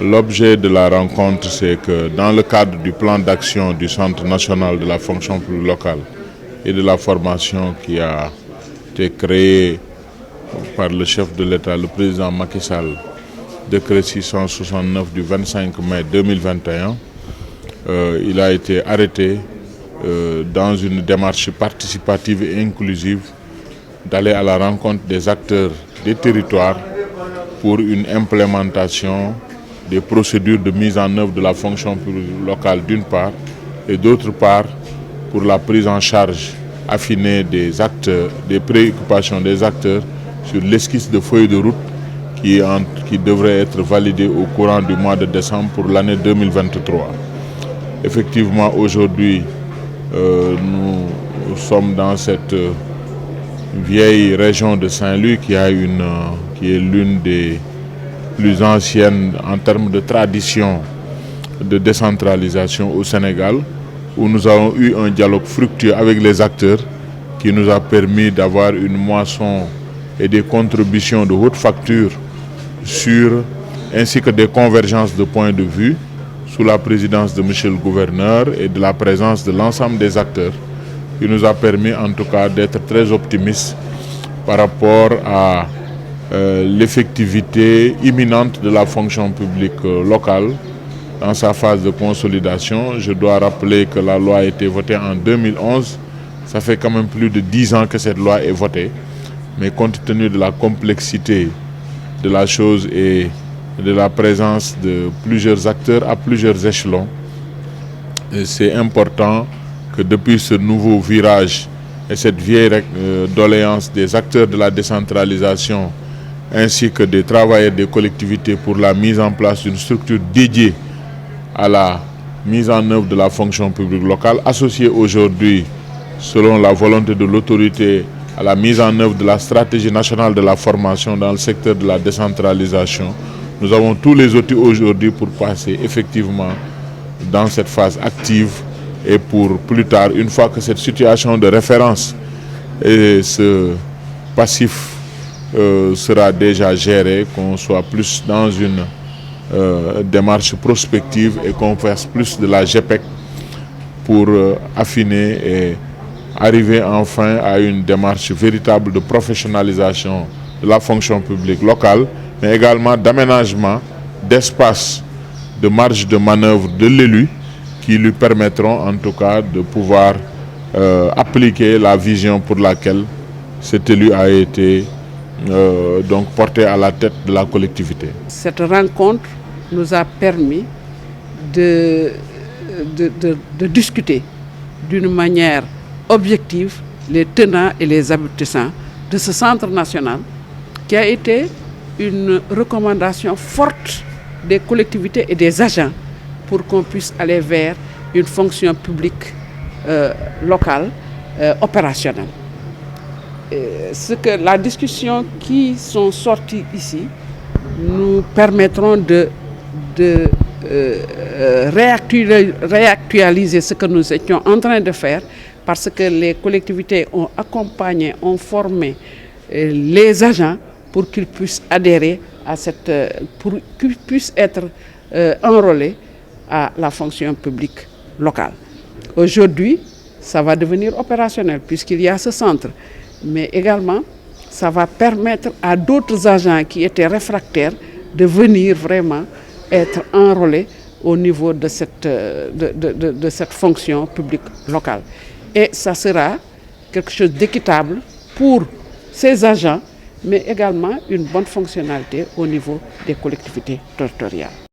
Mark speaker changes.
Speaker 1: L'objet de la rencontre, c'est que dans le cadre du plan d'action du Centre national de la fonction publique locale et de la formation qui a été créé par le chef de l'État, le président Macky Sall, décret 669 du 25 mai 2021, il a été arrêté dans une démarche participative et inclusive d'aller à la rencontre des acteurs des territoires pour une implémentation des procédures de mise en œuvre de la fonction publique locale d'une part, et d'autre part pour la prise en charge affinée des acteurs, des préoccupations des acteurs sur l'esquisse de feuille de route qui devrait être validée au courant du mois de décembre pour l'année 2023. Effectivement, aujourd'hui, nous sommes dans cette vieille région de Saint-Louis qui est l'une des plus anciennes en termes de tradition de décentralisation au Sénégal, où nous avons eu un dialogue fructueux avec les acteurs qui nous a permis d'avoir une moisson et des contributions de haute facture ainsi que des convergences de points de vue sous la présidence de M. le gouverneur et de la présence de l'ensemble des acteurs, qui nous a permis en tout cas d'être très optimistes par rapport à l'effectivité imminente de la fonction publique locale dans sa phase de consolidation. Je dois rappeler que la loi a été votée en 2011. Ça fait quand même plus de 10 ans que cette loi est votée. Mais compte tenu de la complexité de la chose et de la présence de plusieurs acteurs à plusieurs échelons, c'est important que depuis ce nouveau virage et cette vieille doléance des acteurs de la décentralisation ainsi que des travailleurs des collectivités pour la mise en place d'une structure dédiée à la mise en œuvre de la fonction publique locale, associée aujourd'hui, selon la volonté de l'autorité, à la mise en œuvre de la stratégie nationale de la formation dans le secteur de la décentralisation. Nous avons tous les outils aujourd'hui pour passer effectivement dans cette phase active et pour plus tard, une fois que cette situation de référence et ce passif sera déjà géré, qu'on soit plus dans une démarche prospective et qu'on fasse plus de la GPEC pour affiner et arriver enfin à une démarche véritable de professionnalisation de la fonction publique locale, mais également d'aménagement d'espace, de marge de manœuvre de l'élu qui lui permettront en tout cas de pouvoir appliquer la vision pour laquelle cet élu a été donc porté à la tête de la collectivité.
Speaker 2: Cette rencontre nous a permis de discuter d'une manière objective les tenants et les aboutissants de ce centre national qui a été une recommandation forte des collectivités et des agents pour qu'on puisse aller vers une fonction publique locale opérationnelle. La discussion qui sont sorties ici nous permettront de réactualiser ce que nous étions en train de faire, parce que les collectivités ont accompagné, ont formé les agents pour qu'ils puissent adhérer à pour qu'ils puissent être enrôlés à la fonction publique locale. Aujourd'hui, ça va devenir opérationnel puisqu'il y a ce centre. Mais également, ça va permettre à d'autres agents qui étaient réfractaires de venir vraiment être enrôlés au niveau de cette fonction publique locale. Et ça sera quelque chose d'équitable pour ces agents, mais également une bonne fonctionnalité au niveau des collectivités territoriales.